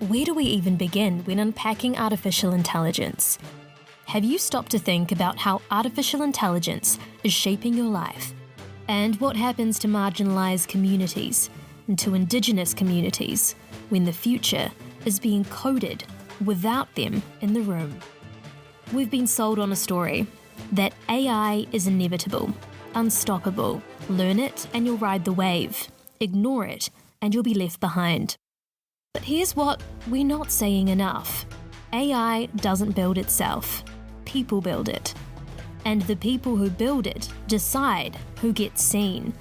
where do we even begin when unpacking artificial intelligence? Have you stopped to think about how artificial intelligence is shaping your life? And what happens to marginalised communities and to indigenous communities when the future is being coded without them in the room? We've been sold on a story that AI is inevitable, unstoppable. Learn it and you'll ride the wave. Ignore it and you'll be left behind. But here's what we're not saying enough. AI doesn't build itself. People build it. And the people who build it decide who gets seen,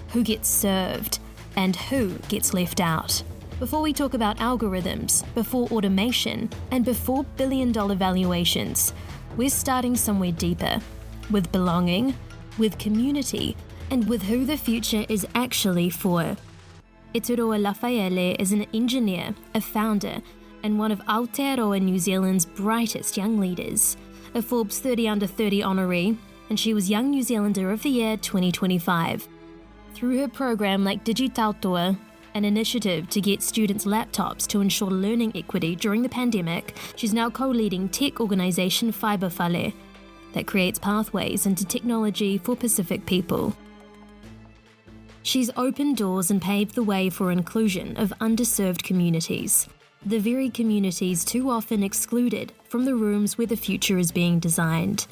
who gets served, and who gets left out. Before we talk about algorithms, before automation, and before billion-dollar valuations, we're starting somewhere deeper, with belonging, with community, and with who the future is actually for. Eteroa Lafaele is an engineer, a founder, and one of Aotearoa New Zealand's brightest young leaders, a Forbes 30 Under 30 honouree, and she was Young New Zealander of the Year 2025. Through her program like DigiTautua, an initiative to get students laptops to ensure learning equity during the pandemic, she's now co-leading tech organisation Fibre Fale that creates pathways into technology for Pacific people. She's opened doors and paved the way for inclusion of underserved communities, the very communities too often excluded from the rooms where the future is being designed.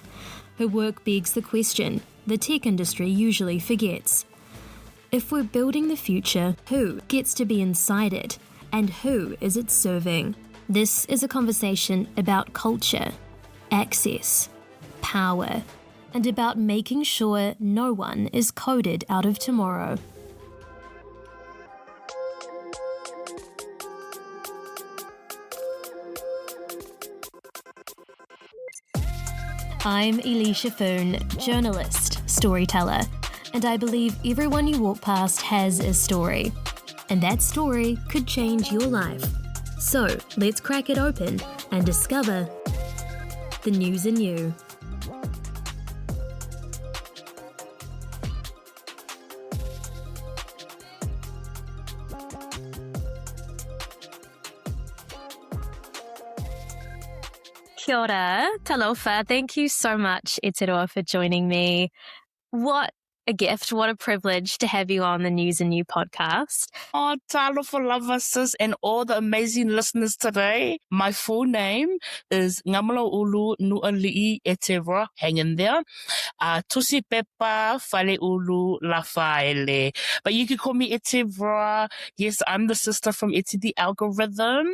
Her work begs the question the tech industry usually forgets. If we're building the future, who gets to be inside it, and who is it serving? This is a conversation about culture, access, power, and about making sure no one is coded out of tomorrow. I'm Eleisha Foon, journalist, storyteller, and I believe everyone you walk past has a story. And that story could change your life. So let's crack it open and discover the news in you. Kia ora, talofa. Thank you so much, Eteroa, for joining me. What a gift, what a privilege to have you on the News and You podcast. Oh, talofa lava sis and all the amazing listeners today. My full name is Ngamalo Ulu Nuali'i Eteroa, hang in there. Tusi Pepa Fale Ulu Lafaele. But you can call me Eteroa. Yes, I'm the sister from Eti the Algorithm.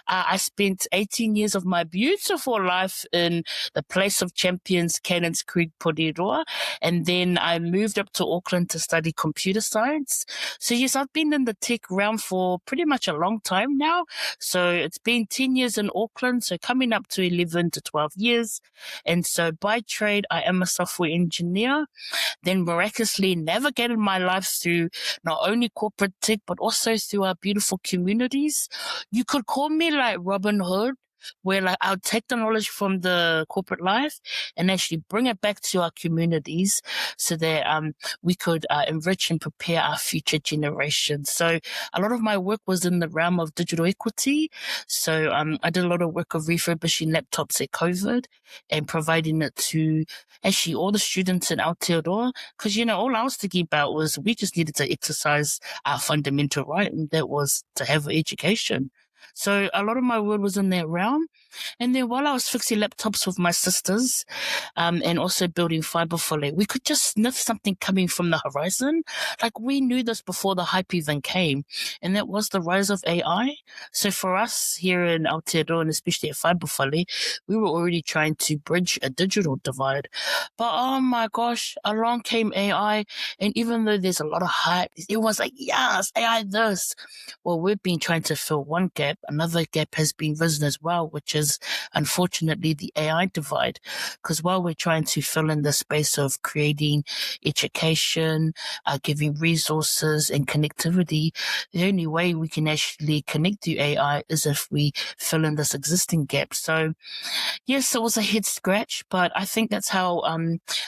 I spent 18 years of my beautiful life in the place of champions, Cannons Creek, Porirua. And then I moved up to Auckland to study computer science. So yes, I've been in the tech realm for pretty much a long time now. So it's been 10 years in Auckland, so coming up to 11 to 12 years. And so by trade, I am a software engineer. Then miraculously navigated my life through not only corporate tech, but also through our beautiful communities. You could call me like Robin Hood, where like I'll take the knowledge from the corporate life and actually bring it back to our communities so that we could enrich and prepare our future generations. So a lot of my work was in the realm of digital equity. So I did a lot of work of refurbishing laptops at COVID and providing it to actually all the students in Aotearoa, because, all I was thinking about was we just needed to exercise our fundamental right, and that was to have an education. So a lot of my work was in that realm. And then while I was fixing laptops with my sisters and also building Fibre Fale, we could just sniff something coming from the horizon. Like we knew this before the hype even came, and that was the rise of AI. So for us here in Aotearoa, and especially at Fibre Fale, we were already trying to bridge a digital divide. But oh my gosh, along came AI, and even though there's a lot of hype, everyone's like, yes, AI this. Well, we've been trying to fill one gap. Another gap has been risen as well, which is unfortunately the AI divide. Because while we're trying to fill in the space of creating education, giving resources and connectivity, the only way we can actually connect to AI is if we fill in this existing gap. So yes, it was a head scratch, but I think that's how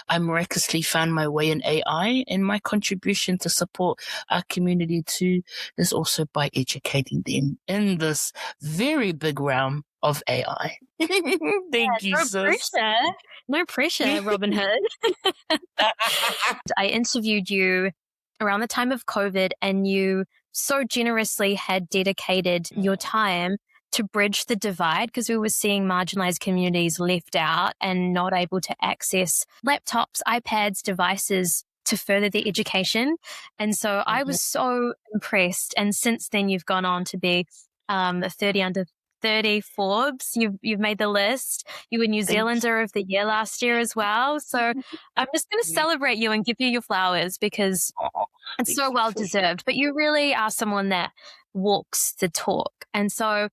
I miraculously found my way in AI, and my contribution to support our community too is also by educating them in the this very big realm of AI. Thank you, No sis. pressure. No pressure, Robin Hood. I interviewed you around the time of COVID, and you so generously had dedicated your time to bridge the divide, because we were seeing marginalized communities left out and not able to access laptops, iPads, devices to further their education. And so I was so impressed. And since then, you've gone on to be the 30 under 30 Forbes. You've made the list. You were New Zealander of the Year last year as well. So I'm just going to celebrate you and give you your flowers, because it's so well deserved. But you really are someone that walks the talk. And so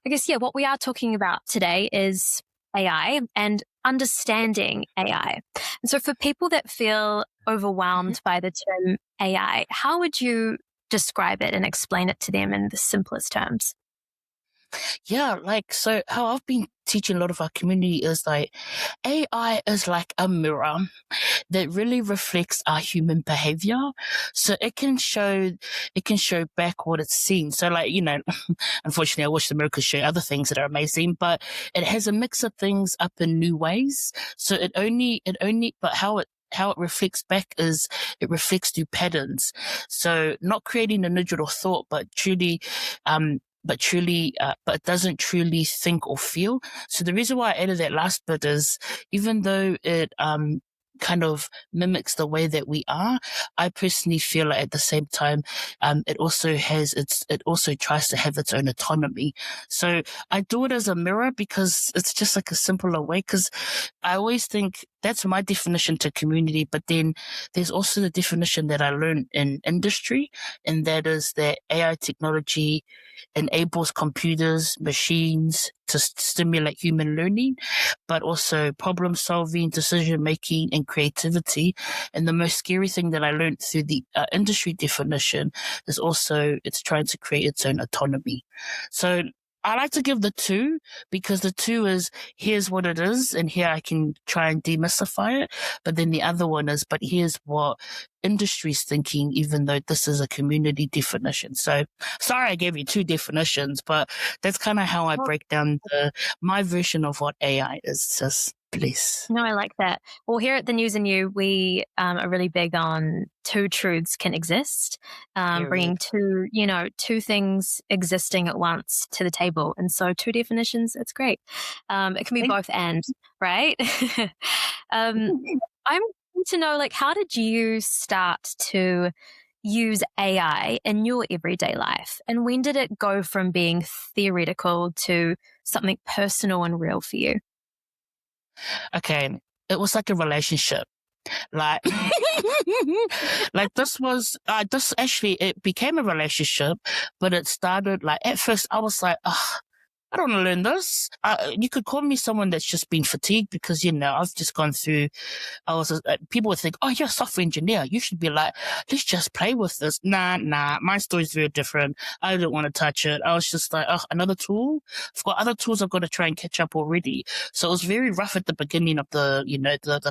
I guess, what we are talking about today is AI and understanding AI. And so for people that feel overwhelmed by the term AI, how would you describe it and explain it to them in the simplest terms? Yeah, so how I've been teaching a lot of our community is AI is like a mirror that really reflects our human behavior. So it can show back what it's seen. So unfortunately I wish the mirror could show other things that are amazing, but it has a mix of things up in new ways. So but how it reflects back is it reflects through patterns. So not creating a digital thought, but it doesn't truly think or feel. So the reason why I added that last bit is, even though it kind of mimics the way that we are, I personally feel like at the same time, it also tries to have its own autonomy. So I do it as a mirror because it's just like a simpler way, because I always think that's my definition to community. But then there's also the definition that I learned in industry, and that is that AI technology enables computers, machines to stimulate human learning, but also problem solving, decision making, and creativity. And the most scary thing that I learned through the industry definition is also it's trying to create its own autonomy. So I like to give the two, because the two is, here's what it is, and here I can try and demystify it. But then the other one is, but here's what industry's thinking, even though this is a community definition. So sorry I gave you two definitions, but that's kind of how I break down my version of what AI is. Just please. No, I like that. Well, here at the News and You, we are really big on two truths can exist, bringing two things existing at once to the table. And so two definitions, it's great. It can be both and, right? I'm keen to know, how did you start to use AI in your everyday life? And when did it go from being theoretical to something personal and real for you? Okay, it was like a relationship. It became a relationship, but it started at first I was like, I don't want to learn this. You could call me someone that's just been fatigued, because, I've just gone through, people would think, oh, you're a software engineer. You should be like, let's just play with this. Nah, my story's very different. I didn't want to touch it. I was just like, another tool? I've got other tools I've got to try and catch up already. So it was very rough at the beginning of the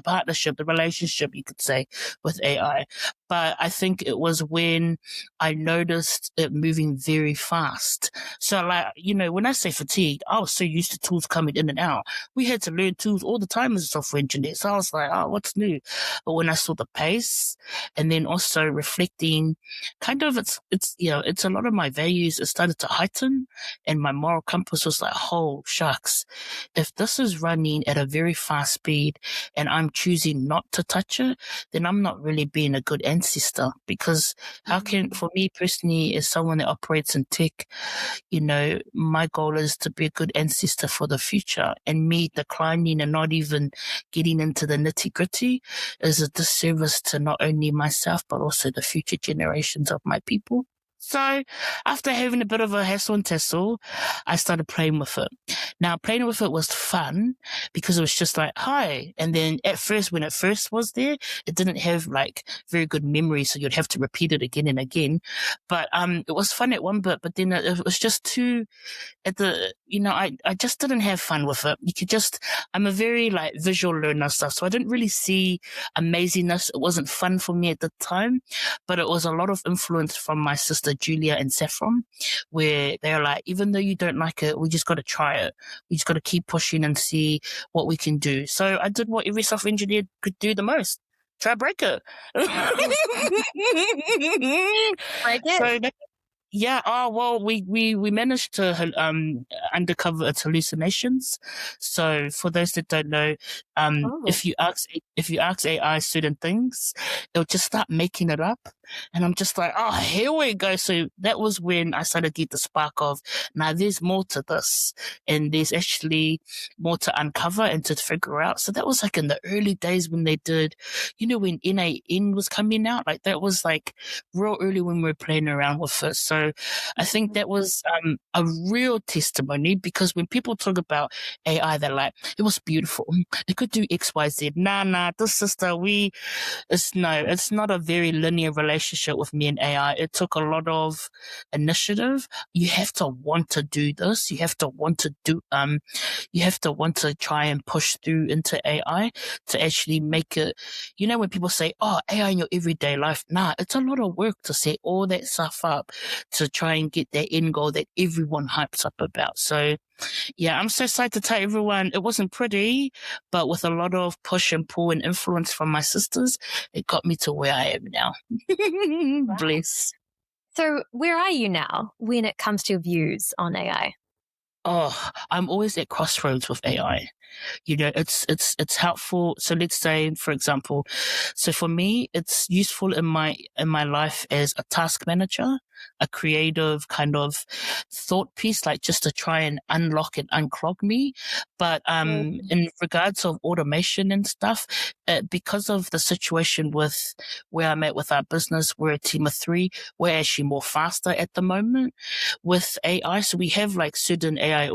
partnership, the relationship, you could say, with AI. But I think it was when I noticed it moving very fast. So when I say fatigued, I was so used to tools coming in and out. We had to learn tools all the time as a software engineer. So I was like, what's new? But when I saw the pace, and then also reflecting, kind of it's a lot of my values, it started to heighten, and my moral compass was like, oh, shucks. If this is running at a very fast speed and I'm choosing not to touch it, then I'm not really being a good ancestor. Because how can, for me personally, as someone that operates in tech, my goal is to be a good ancestor for the future, and me declining and not even getting into the nitty gritty is a disservice to not only myself, but also the future generations of my people. So after having a bit of a hassle and tussle, I started playing with it. Now, playing with it was fun because it was just like, hi. And then at first, when it first was there, it didn't have very good memory. So you'd have to repeat it again and again. But it was fun at one bit, but then it was just too I just didn't have fun with it. I'm a very visual learner stuff. So I didn't really see amazingness. It wasn't fun for me at the time, but it was a lot of influence from my sister Julia and Saffron, where they're like, even though you don't like it, we just got to try it. We just got to keep pushing and see what we can do. So I did what every software engineer could do the most. Try break it. Break it? So yeah. Oh well, we managed to undercover its hallucinations. So for those that don't know, if you ask AI certain things, it'll just start making it up, and I'm just like, oh, here we go. So that was when I started to get the spark of, now there's more to this, and there's actually more to uncover and to figure out. So that was like in the early days when they did, when NAN was coming out, like that was like real early when we were playing around with it. So I think that was a real testimony, because when people talk about AI, they're like, it was beautiful. It could do X, Y, Z. Nah, this sister, it's not a very linear relationship with me and AI. It took a lot of initiative. You have to want to do this. You have to want to try and push through into AI to actually make it, when people say, oh, AI in your everyday life. Nah, it's a lot of work to set all that stuff up to try and get that end goal that everyone hypes up about. So yeah, I'm so excited to tell everyone it wasn't pretty, but with a lot of push and pull and influence from my sisters, it got me to where I am now. Bless. So where are you now when it comes to your views on AI? Oh, I'm always at crossroads with AI. It's helpful. So let's say, for example, so for me, it's useful in my life as a task manager, a creative kind of thought piece, like just to try and unlock and unclog me. But in regards of automation and stuff, because of the situation with where I'm at with our business, we're a team of 3. We're actually more faster at the moment with AI. So we have like certain AI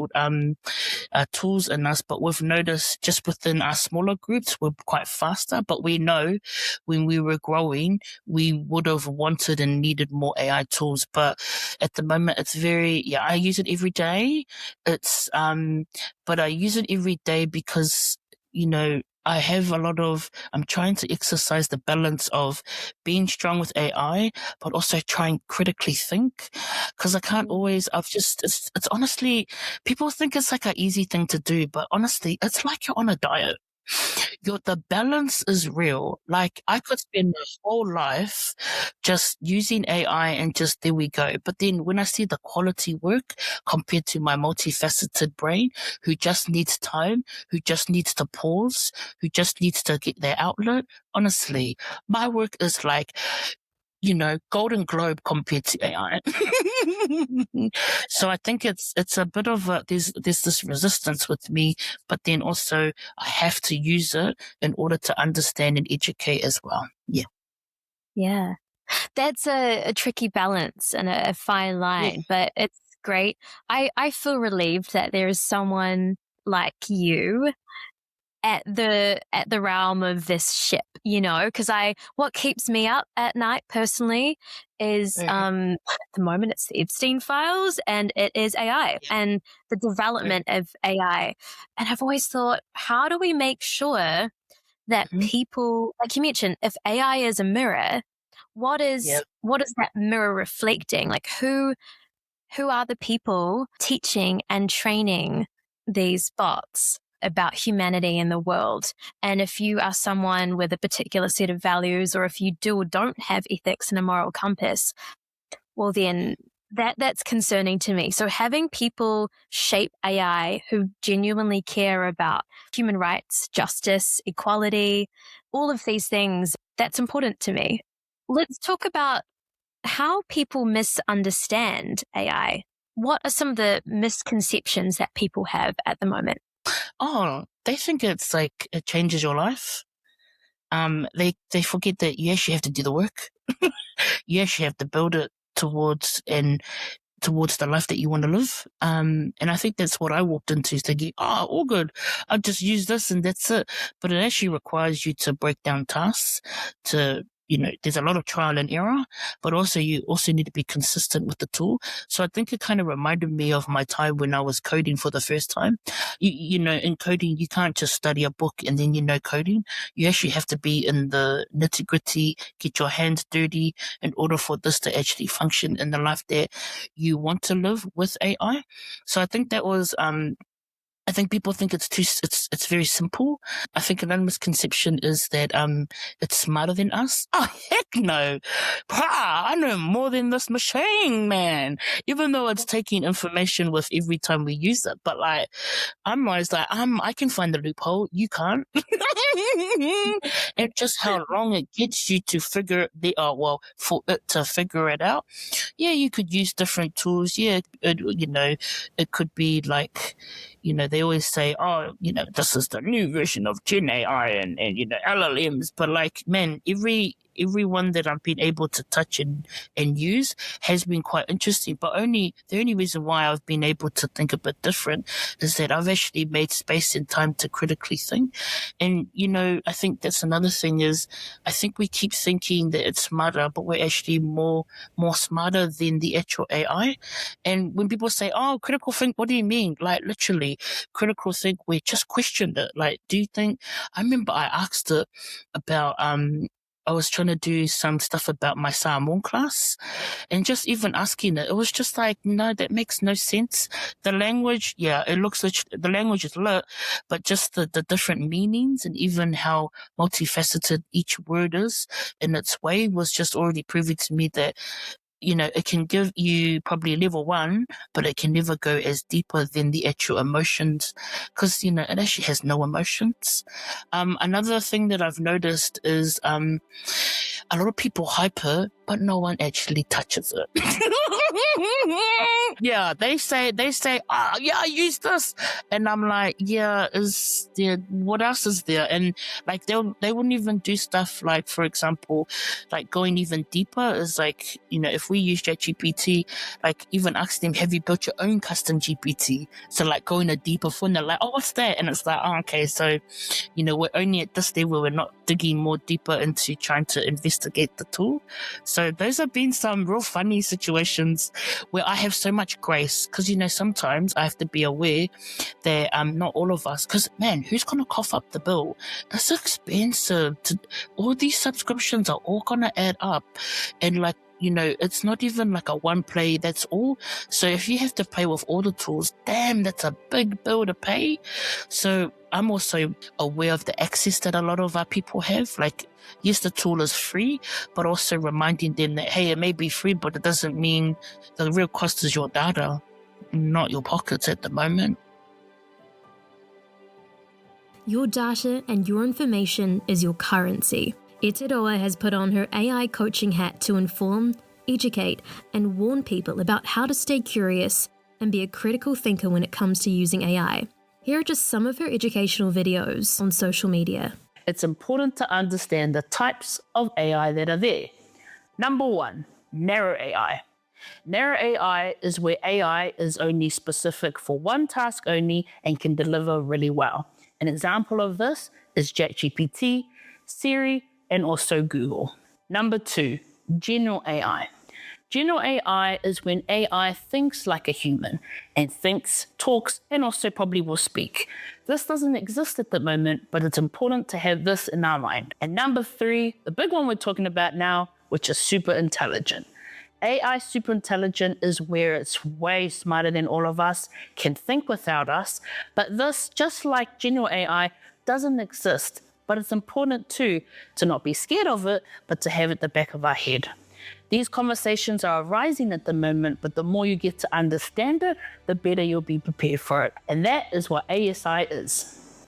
tools in us, but we've noticed just within our smaller groups, we're quite faster. But we know when we were growing, we would have wanted and needed more AI tools. But at the moment, it's I use it every day. But I use it every day because, I'm trying to exercise the balance of being strong with AI, but also trying critically think. Cause I can't always, it's honestly, people think it's like an easy thing to do, but honestly, it's like you're on a diet. The balance is real. Like I could spend my whole life just using AI and just there we go. But then when I see the quality work compared to my multifaceted brain, who just needs time, who just needs to pause, who just needs to get their outlet, honestly, my work is like, Golden Globe compared to AI. So I think it's a bit of there's this resistance with me, but then also I have to use it in order to understand and educate as well. Yeah. Yeah. That's a tricky balance and a fine line, but it's great. I feel relieved that there is someone like you at the realm of this ship, because what keeps me up at night personally is at the moment it's the Epstein files and it is AI and the development of AI. And I've always thought, how do we make sure that people, like you mentioned, if AI is a mirror, what is that mirror reflecting? Like who are the people teaching and training these bots about humanity in the world? And if you are someone with a particular set of values, or if you do or don't have ethics and a moral compass, well then that's concerning to me. So having people shape AI who genuinely care about human rights, justice, equality, all of these things, that's important to me. Let's talk about how people misunderstand AI. What are some of the misconceptions that people have at the moment? Oh, they think it's like it changes your life. They forget that you actually have to do the work. You actually have to build it towards the life that you want to live. And I think that's what I walked into, thinking, oh, all good. I'll just use this and that's it. But it actually requires you to break down tasks, to there's a lot of trial and error, but also you also need to be consistent with the tool. So I think it kind of reminded me of my time when I was coding for the first time. In coding, you can't just study a book and then coding. You actually have to be in the nitty gritty, get your hands dirty in order for this to actually function in the life that you want to live with AI. So I think that was, I think people think it's very simple. I think another misconception is that it's smarter than us. Oh, heck no. I know more than this machine, man. Even though it's taking information with every time we use it. But I'm always I can find the loophole. You can't. And just how long it gets you to figure for it to figure it out. Yeah, you could use different tools. Yeah, it could be they always say, this is the new version of Gen AI and LLMs. But man, every one that I've been able to touch and use has been quite interesting. But the only reason why I've been able to think a bit different is that I've actually made space and time to critically think. And, I think that's another thing is I think we keep thinking that it's smarter, but we're actually more smarter than the actual AI. And when people say, oh, critical think, what do you mean? Literally, critical think, we just questioned it. Do you think, I remember I asked it about, I was trying to do some stuff about my Samoan class and just even asking it was just no, that makes no sense. The language, it looks like the language is lit, but just the different meanings and even how multifaceted each word is in its way was just already proving to me that it can give you probably level 1, but it can never go as deeper than the actual emotions because, it actually has no emotions. Another thing that I've noticed is a lot of people hype it, but no one actually touches it. Yeah, they say, I use this. And I'm like, is there, what else is there? And they wouldn't even do stuff for example, going even deeper is if we use ChatGPT, even ask them, have you built your own custom GPT? So going a deeper fund, they're like, oh, what's that? And it's okay. So, we're only at this stage where we're not digging more deeper into trying to investigate the tool. So those have been some real funny situations where I have so much grace because, sometimes I have to be aware that not all of us, because man, who's going to cough up the bill? That's expensive. All these subscriptions are all going to add up. And it's not even a one play, that's all. So if you have to pay with all the tools, damn, that's a big bill to pay. So I'm also aware of the access that a lot of our people have. Yes, the tool is free, but also reminding them that, hey, it may be free, but it doesn't mean the real cost is your data, not your pockets at the moment. Your data and your information is your currency. Eteroa has put on her AI coaching hat to inform, educate, and warn people about how to stay curious and be a critical thinker when it comes to using AI. Here are just some of her educational videos on social media. It's important to understand the types of AI that are there. Number 1, narrow AI. Narrow AI is where AI is only specific for one task only and can deliver really well. An example of this is ChatGPT, Siri, and also Google. Number 2, general AI. General AI is when AI thinks like a human and thinks, talks, and also probably will speak. This doesn't exist at the moment, but it's important to have this in our mind. And number 3, the big one we're talking about now, which is super intelligent. AI super intelligent is where it's way smarter than all of us, can think without us, but this, just like general AI, doesn't exist. But it's important too to not be scared of it, but to have it at the back of our head. These conversations are arising at the moment, but the more you get to understand it, the better you'll be prepared for it. And that is what ASI is.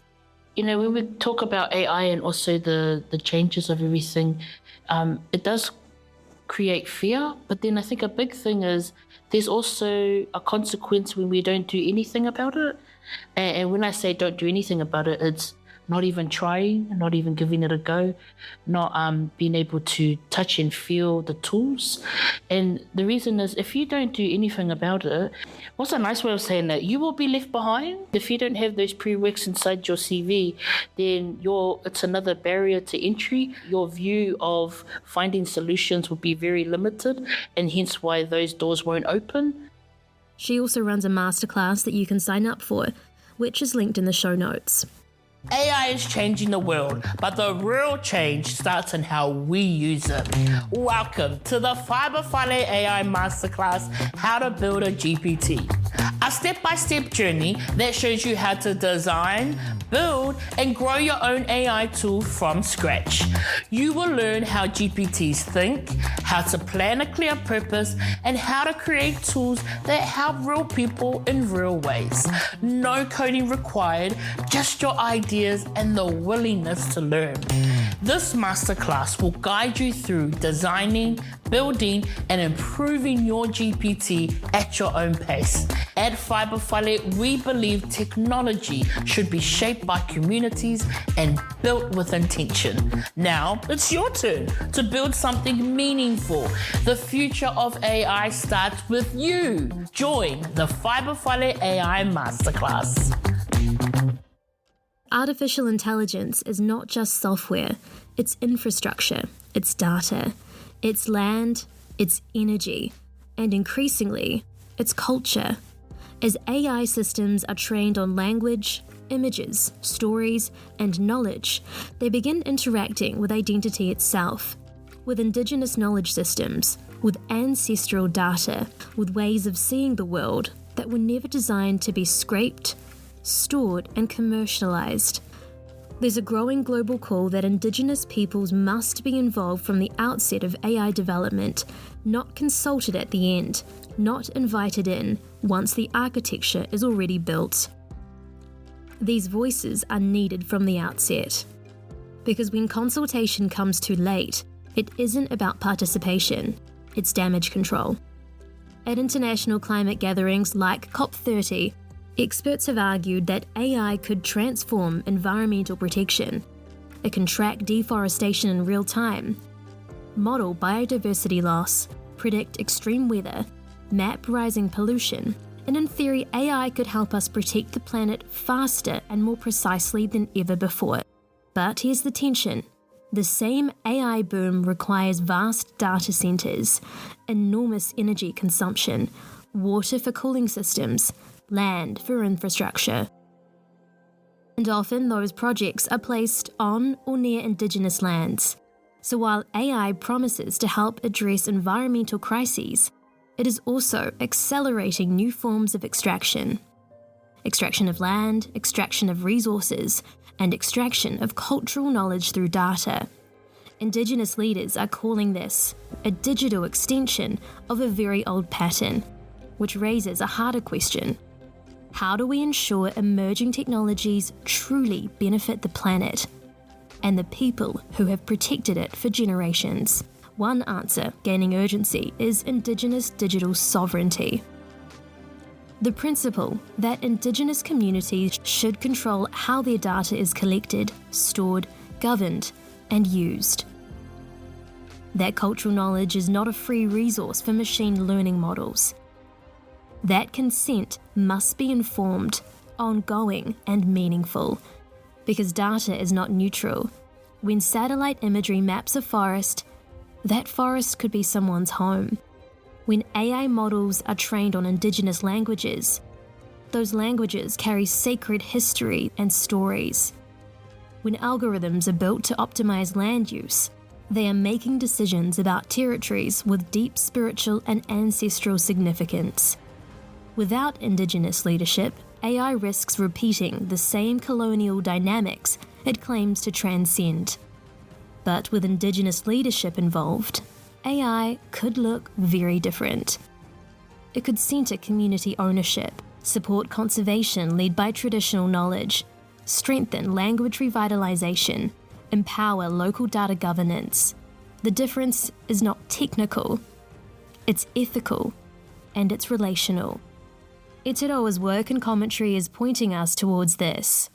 When we talk about AI and also the changes of everything, it does create fear. But then I think a big thing is there's also a consequence when we don't do anything about it. And when I say don't do anything about it, it's not even trying, not even giving it a go, not being able to touch and feel the tools. And the reason is, if you don't do anything about it, what's a nice way of saying that? You will be left behind. If you don't have those prereqs inside your CV, then it's another barrier to entry. Your view of finding solutions will be very limited, and hence why those doors won't open. She also runs a masterclass that you can sign up for, which is linked in the show notes. AI is changing the world, but the real change starts in how we use it. Welcome to the Fibre Fale AI Masterclass, How to Build a GPT. A step-by-step journey that shows you how to design, build, and grow your own AI tool from scratch. You will learn how GPTs think, how to plan a clear purpose, and how to create tools that help real people in real ways. No coding required, just your ideas and the willingness to learn. This masterclass will guide you through designing, building, and improving your GPT at your own pace. At Fibre Fale, we believe technology should be shaped by communities and built with intention. Now, it's your turn to build something meaningful. The future of AI starts with you. Join the Fibre Fale AI Masterclass. Artificial intelligence is not just software, it's infrastructure, it's data, it's land, it's energy, and increasingly, it's culture. As AI systems are trained on language, images, stories, and knowledge, they begin interacting with identity itself, with indigenous knowledge systems, with ancestral data, with ways of seeing the world that were never designed to be scraped, stored, and commercialised. There's a growing global call that Indigenous peoples must be involved from the outset of AI development, not consulted at the end, not invited in once the architecture is already built. These voices are needed from the outset. Because when consultation comes too late, it isn't about participation, it's damage control. At international climate gatherings like COP30, experts have argued that AI could transform environmental protection. It can track deforestation in real time, model biodiversity loss, predict extreme weather, map rising pollution, and in theory, AI could help us protect the planet faster and more precisely than ever before. But here's the tension. The same AI boom requires vast data centres, enormous energy consumption, water for cooling systems, land for infrastructure. And often those projects are placed on or near Indigenous lands. So while AI promises to help address environmental crises, it is also accelerating new forms of extraction. Extraction of land, extraction of resources, and extraction of cultural knowledge through data. Indigenous leaders are calling this a digital extension of a very old pattern, which raises a harder question. How do we ensure emerging technologies truly benefit the planet and the people who have protected it for generations? One answer gaining urgency is Indigenous digital sovereignty. The principle that Indigenous communities should control how their data is collected, stored, governed, and used. That cultural knowledge is not a free resource for machine learning models. That consent must be informed, ongoing, and meaningful, because data is not neutral. When satellite imagery maps a forest, that forest could be someone's home. When AI models are trained on Indigenous languages, those languages carry sacred history and stories. When algorithms are built to optimize land use, they are making decisions about territories with deep spiritual and ancestral significance. Without Indigenous leadership, AI risks repeating the same colonial dynamics it claims to transcend. But with Indigenous leadership involved, AI could look very different. It could centre community ownership, support conservation led by traditional knowledge, strengthen language revitalisation, empower local data governance. The difference is not technical, it's ethical, and it's relational. Eteroa's work and commentary is pointing us towards this.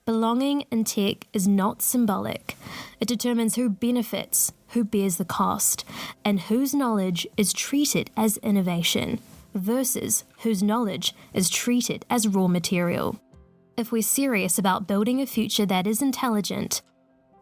Belonging in tech is not symbolic. It determines who benefits, who bears the cost, and whose knowledge is treated as innovation versus whose knowledge is treated as raw material. If we're serious about building a future that is intelligent,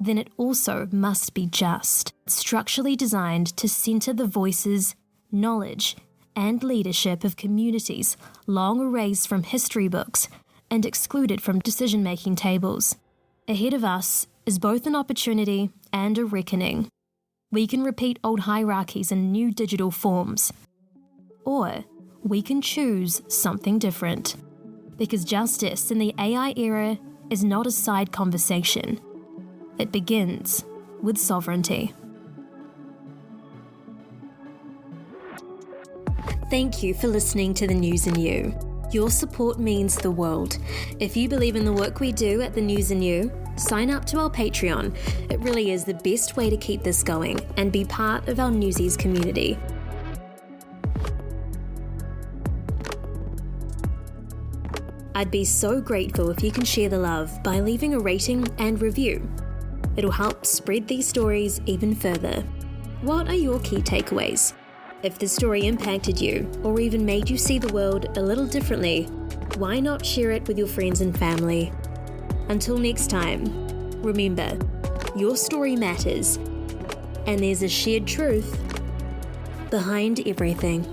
then it also must be just, structurally designed to centre the voices, knowledge, and leadership of communities long erased from history books and excluded from decision-making tables. Ahead of us is both an opportunity and a reckoning. We can repeat old hierarchies in new digital forms, or we can choose something different. Because justice in the AI era is not a side conversation. It begins with sovereignty. Thank you for listening to The News and You. Your support means the world. If you believe in the work we do at The News and You, sign up to our Patreon. It really is the best way to keep this going and be part of our Newsies community. I'd be so grateful if you can share the love by leaving a rating and review. It'll help spread these stories even further. What are your key takeaways? If the story impacted you or even made you see the world a little differently, why not share it with your friends and family? Until next time, remember, your story matters, and there's a shared truth behind everything.